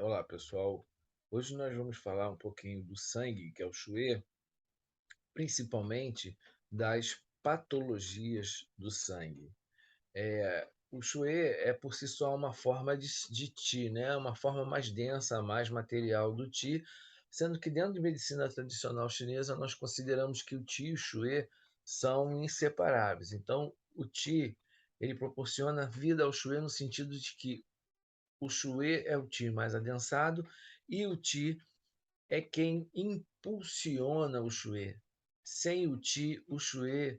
Olá, pessoal. Hoje nós vamos falar um pouquinho do sangue, que é o Xue, principalmente das patologias do sangue. O Xue é por si só uma forma de Qi, né? Uma forma mais densa, mais material do Qi, sendo que dentro de medicina tradicional chinesa nós consideramos que o Qi e o Xue são inseparáveis. Então, o Qi ele proporciona vida ao Xue no sentido de que o Xue é o Qi mais adensado e o Qi é quem impulsiona o Xue. Sem o Qi, o Xue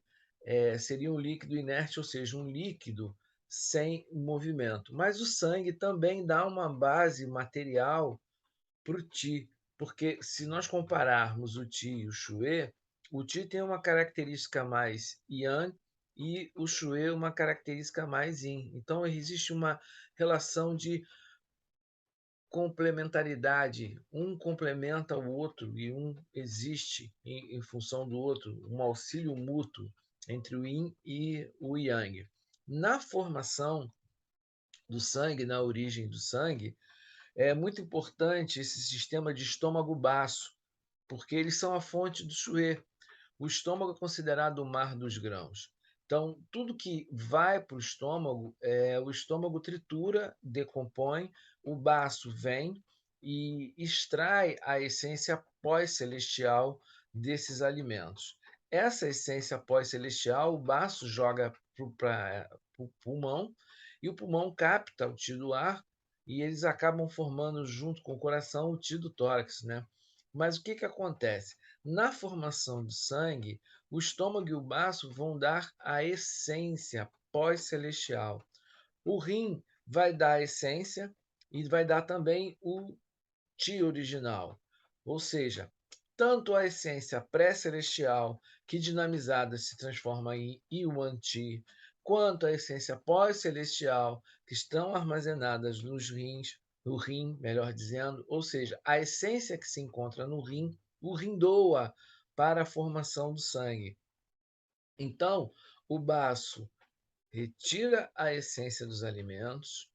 seria um líquido inerte, ou seja, um líquido sem movimento. Mas o sangue também dá uma base material para o Qi, porque se nós compararmos o Qi e o Qi tem uma característica mais Yang e o Xue uma característica mais Yin. Então existe uma relação de complementaridade, um complementa o outro e um existe em função do outro, um auxílio mútuo entre o yin e o yang. Na formação do sangue, na origem do sangue, é muito importante esse sistema de estômago-baço, porque eles são a fonte do Xue. O estômago é considerado o mar dos grãos. Então, tudo que vai para o estômago, o estômago tritura, decompõe, o baço vem e extrai a essência pós-celestial desses alimentos. Essa essência pós-celestial, o baço joga para o pulmão e o pulmão capta o tio do ar e eles acabam formando, junto com o coração, o tio do tórax, né? Mas o que acontece? Na formação do sangue, o estômago e o baço vão dar a essência pós-celestial. O rim vai dar a essência e vai dar também o ti original. Ou seja, tanto a essência pré-celestial, que dinamizada se transforma em Yuan Ti, quanto a essência pós-celestial, que estão armazenadas nos rins, no rim, melhor dizendo, ou seja, a essência que se encontra no rim, o rim doa para a formação do sangue. Então, o baço retira a essência dos alimentos,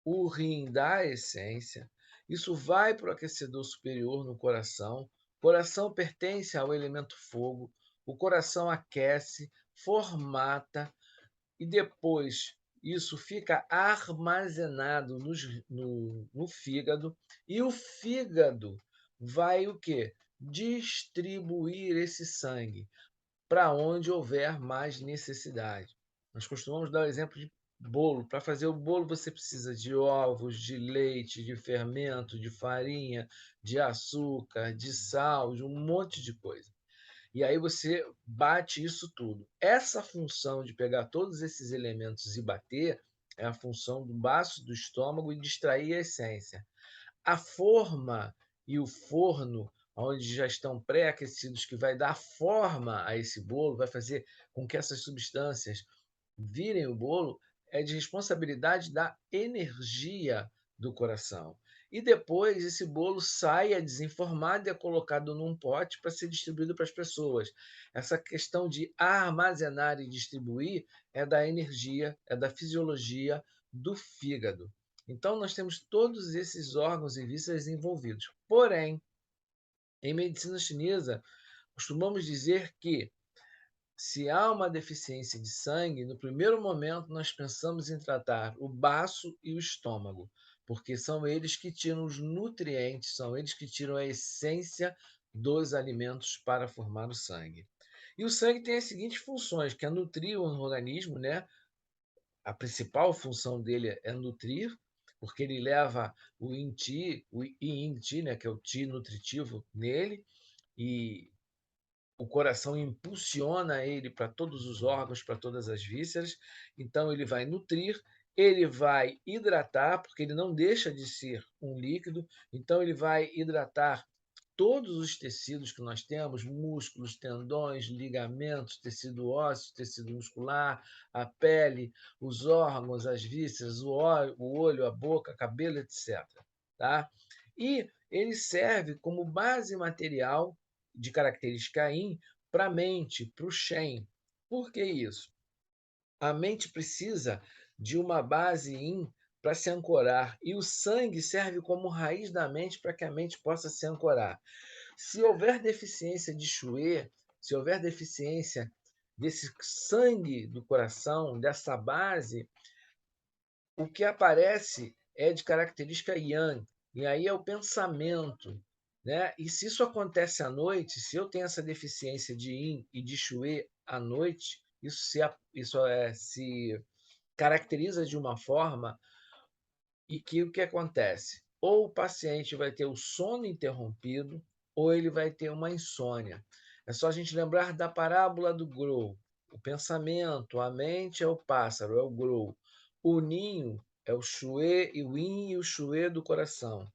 o rim dá a essência, isso vai para o aquecedor superior no coração. O coração pertence ao elemento fogo, o coração aquece, formata e depois isso fica armazenado no fígado e o fígado vai o quê? Distribuir esse sangue para onde houver mais necessidade. Nós costumamos dar o exemplo de bolo. Para fazer o bolo, você precisa de ovos, de leite, de fermento, de farinha, de açúcar, de sal, de um monte de coisa. E aí você bate isso tudo. Essa função de pegar todos esses elementos e bater é a função do baço do estômago e distrair a essência. A forma e o forno, onde já estão pré-aquecidos, que vai dar forma a esse bolo, vai fazer com que essas substâncias virem o bolo, é de responsabilidade da energia do coração. E depois esse bolo sai, é desenformado e é colocado num pote para ser distribuído para as pessoas. Essa questão de armazenar e distribuir é da energia, é da fisiologia do fígado. Então, nós temos todos esses órgãos e vísceras envolvidos. Porém, em medicina chinesa, costumamos dizer que se há uma deficiência de sangue, no primeiro momento nós pensamos em tratar o baço e o estômago, porque são eles que tiram os nutrientes, são eles que tiram a essência dos alimentos para formar o sangue. E o sangue tem as seguintes funções, que é nutrir o organismo, né? A principal função dele é nutrir, porque ele leva o Yin Ti, o Yin Ti, né, que é o Ti nutritivo nele, e o coração impulsiona ele para todos os órgãos, para todas as vísceras, então ele vai nutrir, ele vai hidratar, porque ele não deixa de ser um líquido, então ele vai hidratar todos os tecidos que nós temos, músculos, tendões, ligamentos, tecido ósseo, tecido muscular, a pele, os órgãos, as vísceras, o olho, a boca, cabelo, etc. Tá? E ele serve como base material de característica Yin para a mente, para o Shen. Por que isso? A mente precisa de uma base Yin para se ancorar, e o sangue serve como raiz da mente para que a mente possa se ancorar. Se houver deficiência de Shui, se houver deficiência desse sangue do coração, dessa base, o que aparece é de característica Yang, e aí é o pensamento. Né? E se isso acontece à noite, se eu tenho essa deficiência de Yin e de Shui à noite, se caracteriza de uma forma e que o que acontece? Ou o paciente vai ter o sono interrompido, ou ele vai ter uma insônia. É só a gente lembrar da parábola do Grou. O pensamento, a mente é o pássaro, é o Grou. O ninho é o Shue, e o Yin e o Shue do coração.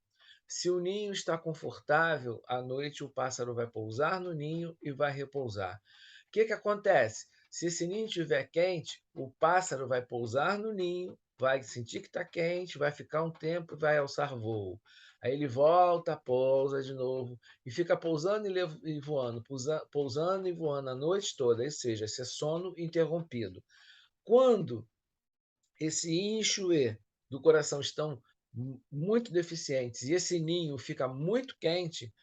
Se o ninho está confortável, à noite o pássaro vai pousar no ninho e vai repousar. O que acontece? Se esse ninho estiver quente, o pássaro vai pousar no ninho, vai sentir que está quente, vai ficar um tempo e vai alçar voo. Aí ele volta, pousa de novo e fica pousando e voando, pousando e voando a noite toda, ou seja, esse é sono interrompido. Quando esse yin e shui do coração estão muito deficientes e esse ninho fica muito quente,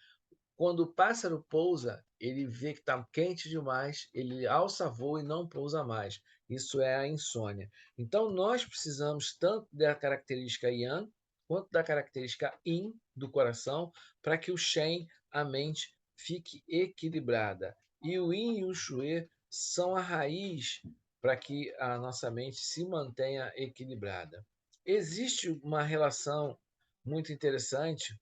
quando o pássaro pousa, ele vê que está quente demais, ele alça voo e não pousa mais. Isso é a insônia. Então, nós precisamos tanto da característica Yang quanto da característica Yin do coração para que o Shen, a mente, fique equilibrada. E o Yin e o Shui são a raiz para que a nossa mente se mantenha equilibrada. Existe uma relação muito interessante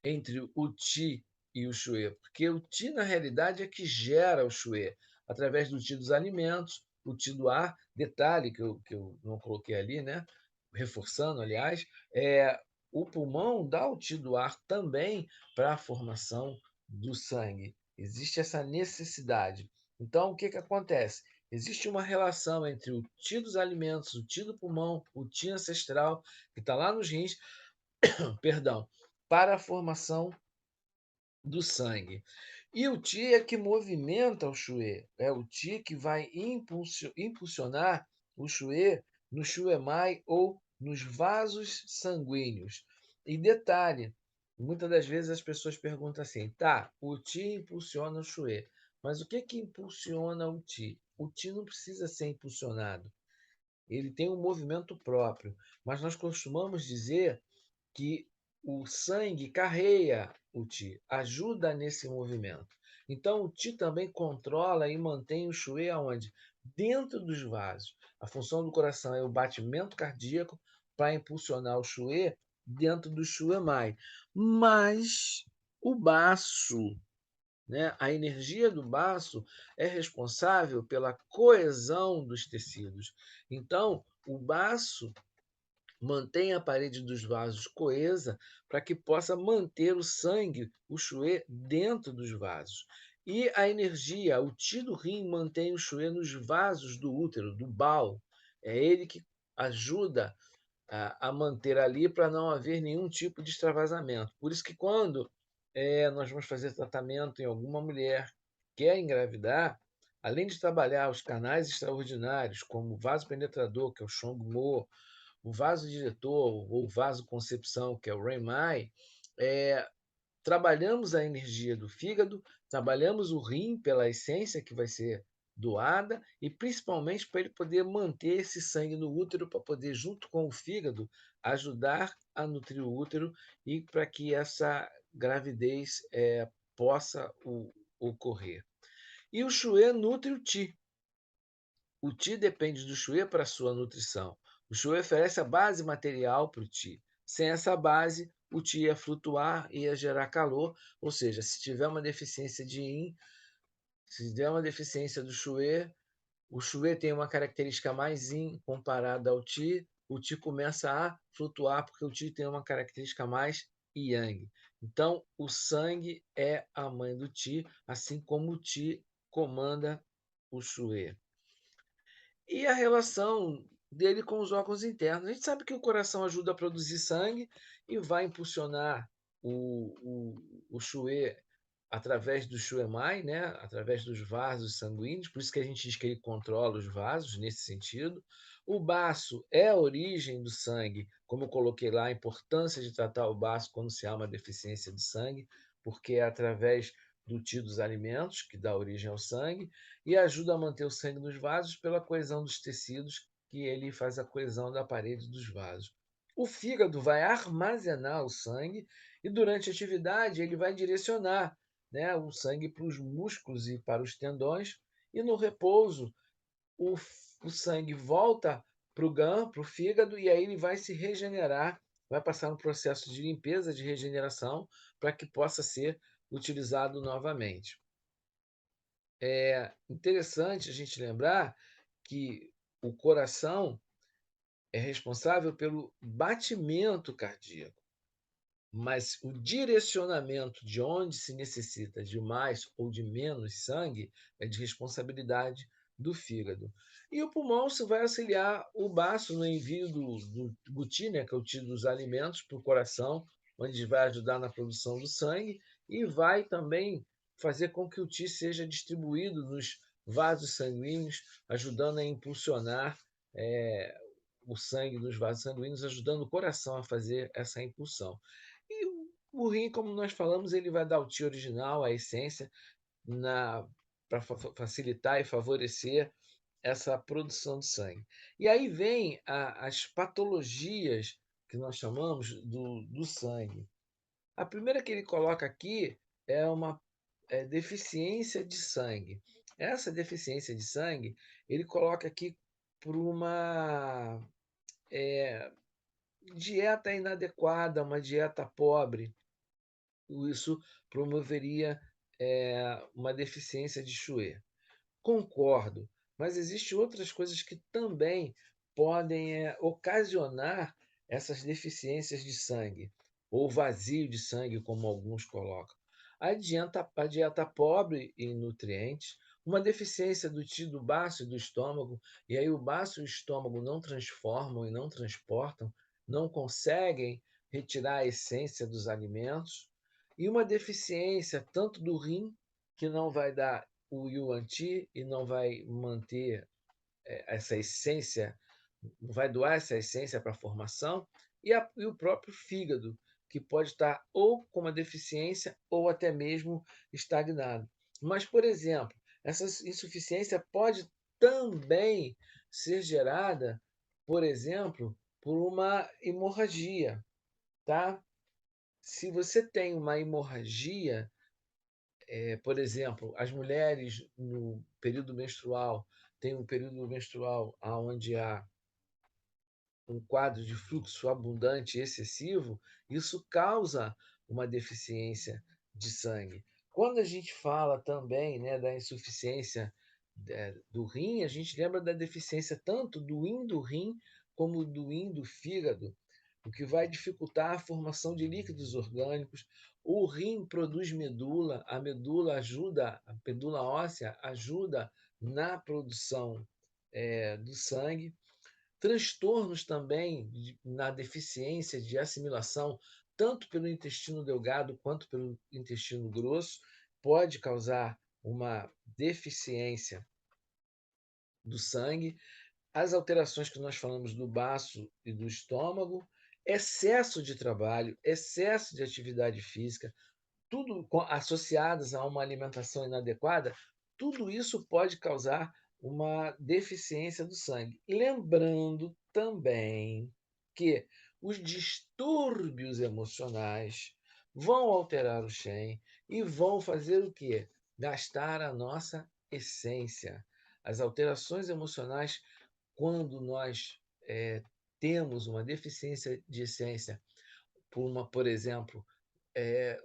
entre o Qi e o Shui, porque o Qi, na realidade, é que gera o Shui, através do Qi dos alimentos, o Qi do ar, detalhe que eu não coloquei ali, né? Reforçando, aliás, o pulmão dá o Qi do ar também para a formação do sangue. Existe essa necessidade. Então, o que acontece? Existe uma relação entre o Qi dos alimentos, o Qi do pulmão, o Qi ancestral, que está lá nos rins, perdão, para a formação do sangue. E o Qi é que movimenta o Shui. É o Qi que vai impulsionar o Shui no Shuemai ou nos vasos sanguíneos. E detalhe, muitas das vezes as pessoas perguntam assim, tá, o Qi impulsiona o Shui, mas o que impulsiona o Qi? O Qi não precisa ser impulsionado. Ele tem um movimento próprio, mas nós costumamos dizer que o sangue carreia o Ti, ajuda nesse movimento. Então, o Ti também controla e mantém o Shui aonde? Dentro dos vasos. A função do coração é o batimento cardíaco para impulsionar o Shui dentro do Shuemai. Mas o baço, né, a energia do baço é responsável pela coesão dos tecidos. Então, o baço mantém a parede dos vasos coesa para que possa manter o sangue, o chuê, dentro dos vasos. E a energia, o Ti do rim mantém o chuê nos vasos do útero, do bal. É ele que ajuda a manter ali para não haver nenhum tipo de extravasamento. Por isso que quando nós vamos fazer tratamento em alguma mulher que quer engravidar, além de trabalhar os canais extraordinários, como o vaso penetrador, que é o Chongmo, o vaso diretor ou vaso concepção, que é o Renmai, é, trabalhamos a energia do fígado, trabalhamos o rim pela essência que vai ser doada e principalmente para ele poder manter esse sangue no útero, para poder, junto com o fígado, ajudar a nutrir o útero e para que essa gravidez possa ocorrer. E o Xue nutre o Ti. O Ti depende do Shui para sua nutrição. O Shui oferece a base material para o Ti. Sem essa base, o Ti ia flutuar e ia gerar calor, ou seja, se tiver uma deficiência de Yin, se tiver uma deficiência do Shui, o Shui tem uma característica mais Yin comparada ao Ti, o Ti começa a flutuar porque o Ti tem uma característica mais Yang. Então, o sangue é a mãe do Ti, assim como o Ti comanda o Shui. E a relação dele com os órgãos internos. A gente sabe que o coração ajuda a produzir sangue e vai impulsionar o Shui através do Shuemai, né? Através dos vasos sanguíneos, por isso que a gente diz que ele controla os vasos nesse sentido. O baço é a origem do sangue, como eu coloquei lá, a importância de tratar o baço quando se há uma deficiência de sangue, porque é através do tio dos alimentos que dá origem ao sangue e ajuda a manter o sangue nos vasos pela coesão dos tecidos, que ele faz a coesão da parede dos vasos. O fígado vai armazenar o sangue e durante a atividade ele vai direcionar, né, o sangue para os músculos e para os tendões, e no repouso o, o sangue volta para o GAN, para o fígado, e aí ele vai se regenerar, vai passar um processo de limpeza, de regeneração, para que possa ser utilizado novamente. É interessante a gente lembrar que o coração é responsável pelo batimento cardíaco. Mas o direcionamento de onde se necessita de mais ou de menos sangue é de responsabilidade do fígado. E o pulmão se vai auxiliar o baço no envio do guti, né, que é o tiro dos alimentos, para o coração, onde vai ajudar na produção do sangue e vai também fazer com que o ti seja distribuído nos vasos sanguíneos, ajudando a impulsionar o sangue nos vasos sanguíneos, ajudando o coração a fazer essa impulsão. E o rim, como nós falamos, ele vai dar o tio original, a essência, para facilitar e favorecer essa produção de sangue. E aí vem as patologias que nós chamamos do sangue. A primeira que ele coloca aqui é uma deficiência de sangue. Essa deficiência de sangue ele coloca aqui por uma dieta inadequada, uma dieta pobre. Isso promoveria uma deficiência de Chue. Concordo, mas existem outras coisas que também podem ocasionar essas deficiências de sangue, ou vazio de sangue, como alguns colocam. A dieta pobre em nutrientes, uma deficiência do tecido baço e do estômago, e aí o baço e o estômago não transformam e não transportam, não conseguem retirar a essência dos alimentos, e uma deficiência tanto do rim, que não vai dar o yuan ti e não vai manter essa essência, não vai doar essa essência para a formação, e o próprio fígado, que pode estar ou com uma deficiência ou até mesmo estagnado. Mas, por exemplo, essa insuficiência pode também ser gerada, por exemplo, por uma hemorragia, tá? Se você tem uma hemorragia, por exemplo, as mulheres no período menstrual têm um período menstrual onde há um quadro de fluxo abundante e excessivo, isso causa uma deficiência de sangue. Quando a gente fala também, né, da insuficiência do rim, a gente lembra da deficiência tanto do yin do rim como do yin do fígado, o que vai dificultar a formação de líquidos orgânicos. O rim produz medula, a medula ajuda, a medula óssea ajuda na produção do sangue. Transtornos também na deficiência de assimilação, tanto pelo intestino delgado quanto pelo intestino grosso, pode causar uma deficiência do sangue. As alterações que nós falamos do baço e do estômago, excesso de trabalho, excesso de atividade física, tudo associadas a uma alimentação inadequada, tudo isso pode causar uma deficiência do sangue. Lembrando também que os distúrbios emocionais vão alterar o Shen e vão fazer o quê? Gastar a nossa essência. As alterações emocionais, quando nós temos uma deficiência de essência, por exemplo,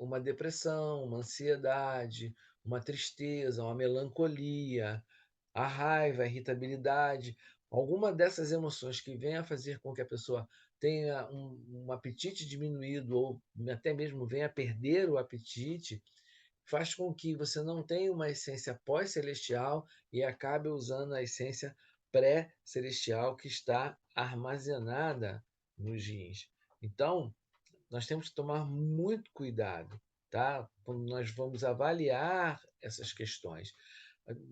uma depressão, uma ansiedade, uma tristeza, uma melancolia, a raiva, a irritabilidade, alguma dessas emoções que venha a fazer com que a pessoa tenha um apetite diminuído ou até mesmo venha a perder o apetite, faz com que você não tenha uma essência pós-celestial e acabe usando a essência pré-celestial que está armazenada nos rins. Então, nós temos que tomar muito cuidado, tá? Quando nós vamos avaliar essas questões.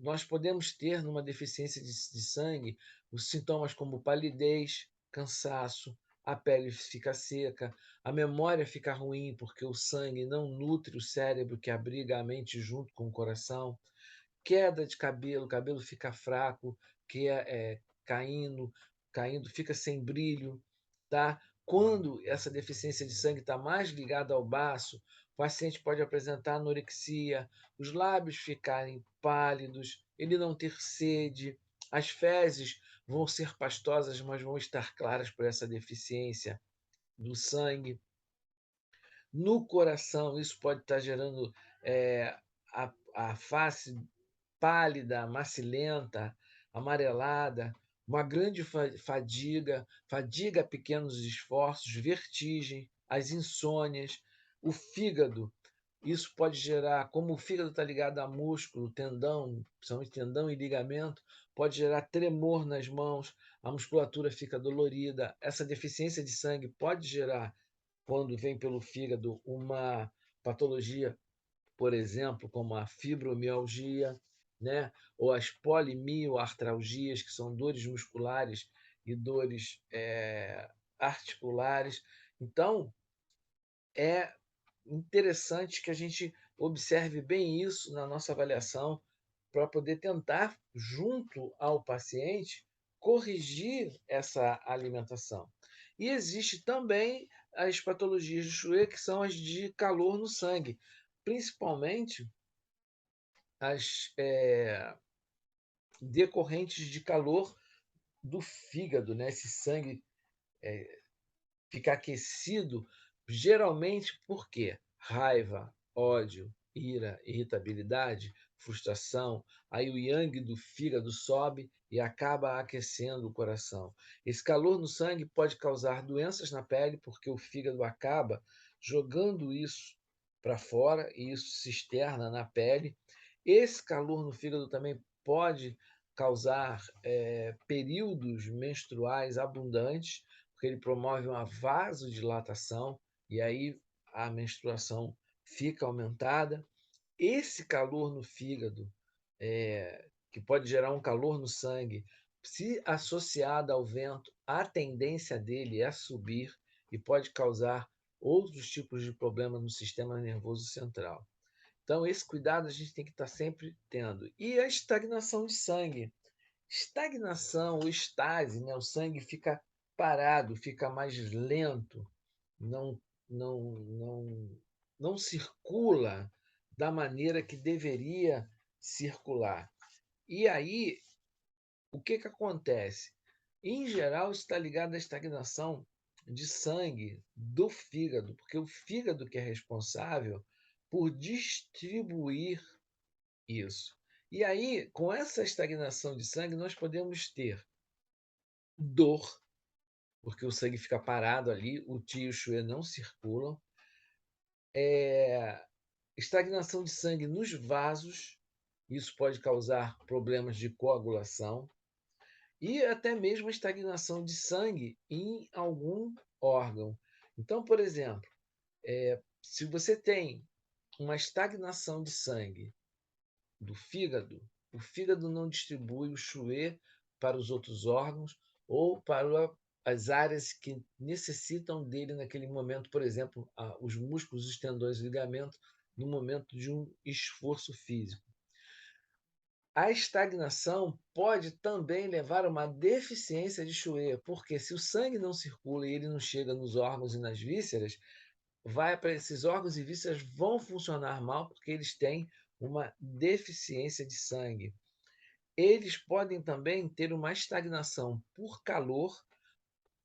Nós podemos ter, numa deficiência de sangue, os sintomas como palidez, cansaço, a pele fica seca, a memória fica ruim porque o sangue não nutre o cérebro que abriga a mente junto com o coração, queda de cabelo, o cabelo fica fraco, que caindo, fica sem brilho, tá? Quando essa deficiência de sangue está mais ligada ao baço, o paciente pode apresentar anorexia, os lábios ficarem pálidos, ele não ter sede, as fezes vão ser pastosas, mas vão estar claras por essa deficiência do sangue. No coração, isso pode estar gerando a face pálida, macilenta, amarelada, uma grande fadiga a pequenos esforços, vertigem, as insônias, o fígado. Isso pode gerar, como o fígado está ligado a músculo, tendão, principalmente tendão e ligamento, pode gerar tremor nas mãos, a musculatura fica dolorida. Essa deficiência de sangue pode gerar, quando vem pelo fígado, uma patologia, por exemplo, como a fibromialgia, né? Ou as polimioartralgias, que são dores musculares e dores articulares. Então, é interessante que a gente observe bem isso na nossa avaliação para poder tentar, junto ao paciente, corrigir essa alimentação. E existe também as patologias de Chouet, que são as de calor no sangue, principalmente as decorrentes de calor do fígado, né? Esse sangue fica aquecido, geralmente por quê? Raiva, ódio, ira, irritabilidade, frustração. Aí o yang do fígado sobe e acaba aquecendo o coração. Esse calor no sangue pode causar doenças na pele, porque o fígado acaba jogando isso para fora e isso se externa na pele. Esse calor no fígado também pode causar períodos menstruais abundantes, porque ele promove uma vasodilatação e aí a menstruação fica aumentada. Esse calor no fígado, que pode gerar um calor no sangue, se associado ao vento, a tendência dele é subir e pode causar outros tipos de problemas no sistema nervoso central. Então, esse cuidado a gente tem que estar sempre tendo. E a estagnação de sangue. Estagnação, o estase, né? O sangue fica parado, fica mais lento, não, não, não, não circula da maneira que deveria circular. E aí, o que, que acontece? Em geral, está ligado à estagnação de sangue do fígado, porque o fígado que é responsável por distribuir isso. E aí, com essa estagnação de sangue, nós podemos ter dor, porque o sangue fica parado ali, o Qi e o Shui não circulam, estagnação de sangue nos vasos, isso pode causar problemas de coagulação, e até mesmo estagnação de sangue em algum órgão. Então, por exemplo, se você tem uma estagnação de sangue do fígado, o fígado não distribui o Shui para os outros órgãos ou para as áreas que necessitam dele naquele momento, por exemplo, os músculos, os tendões, os ligamentos, no momento de um esforço físico. A estagnação pode também levar a uma deficiência de Shui, porque se o sangue não circula e ele não chega nos órgãos e nas vísceras, vai para esses órgãos e vísceras vão funcionar mal porque eles têm uma deficiência de sangue. Eles podem também ter uma estagnação por calor,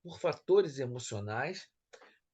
por fatores emocionais,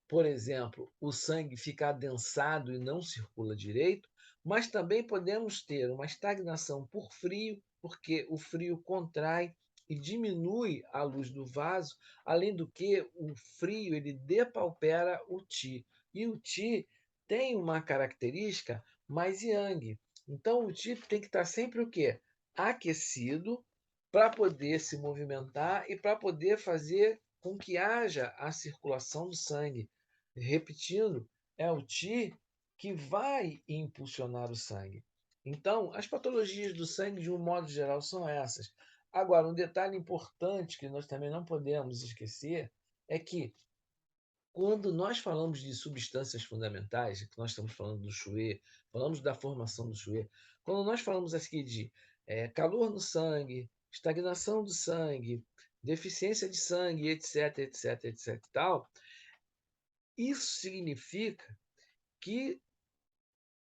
por exemplo, o sangue fica adensado e não circula direito, mas também podemos ter uma estagnação por frio, porque o frio contrai e diminui a luz do vaso, além do que o frio ele depaupera o Qi. E o Qi tem uma característica mais yang. Então o Qi tem que estar sempre o quê? Aquecido para poder se movimentar e para poder fazer com que haja a circulação do sangue. Repetindo, é o Qi que vai impulsionar o sangue. Então, as patologias do sangue, de um modo geral, são essas. Agora, um detalhe importante que nós também não podemos esquecer é que, quando nós falamos de substâncias fundamentais, que nós estamos falando do Chouet, falamos da formação do Chouet, quando nós falamos aqui de calor no sangue, estagnação do sangue, deficiência de sangue, etc, etc, etc, e tal, isso significa que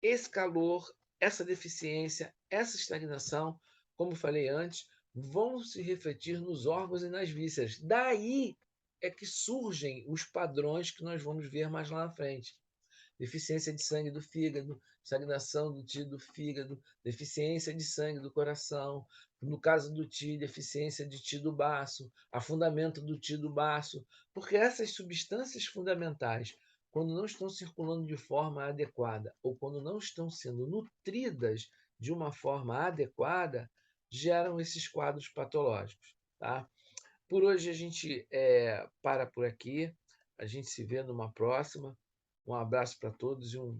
esse calor, essa deficiência, essa estagnação, como falei antes, vão se refletir nos órgãos e nas vísceras. Daí é que surgem os padrões que nós vamos ver mais lá na frente. Deficiência de sangue do fígado, estagnação do TI do fígado, deficiência de sangue do coração, no caso do TI, deficiência de TI do baço, afundamento do TI do baço, porque essas substâncias fundamentais, quando não estão circulando de forma adequada ou quando não estão sendo nutridas de uma forma adequada, geram esses quadros patológicos. Tá? Por hoje a gente para por aqui. A gente se vê numa próxima. Um abraço para todos e um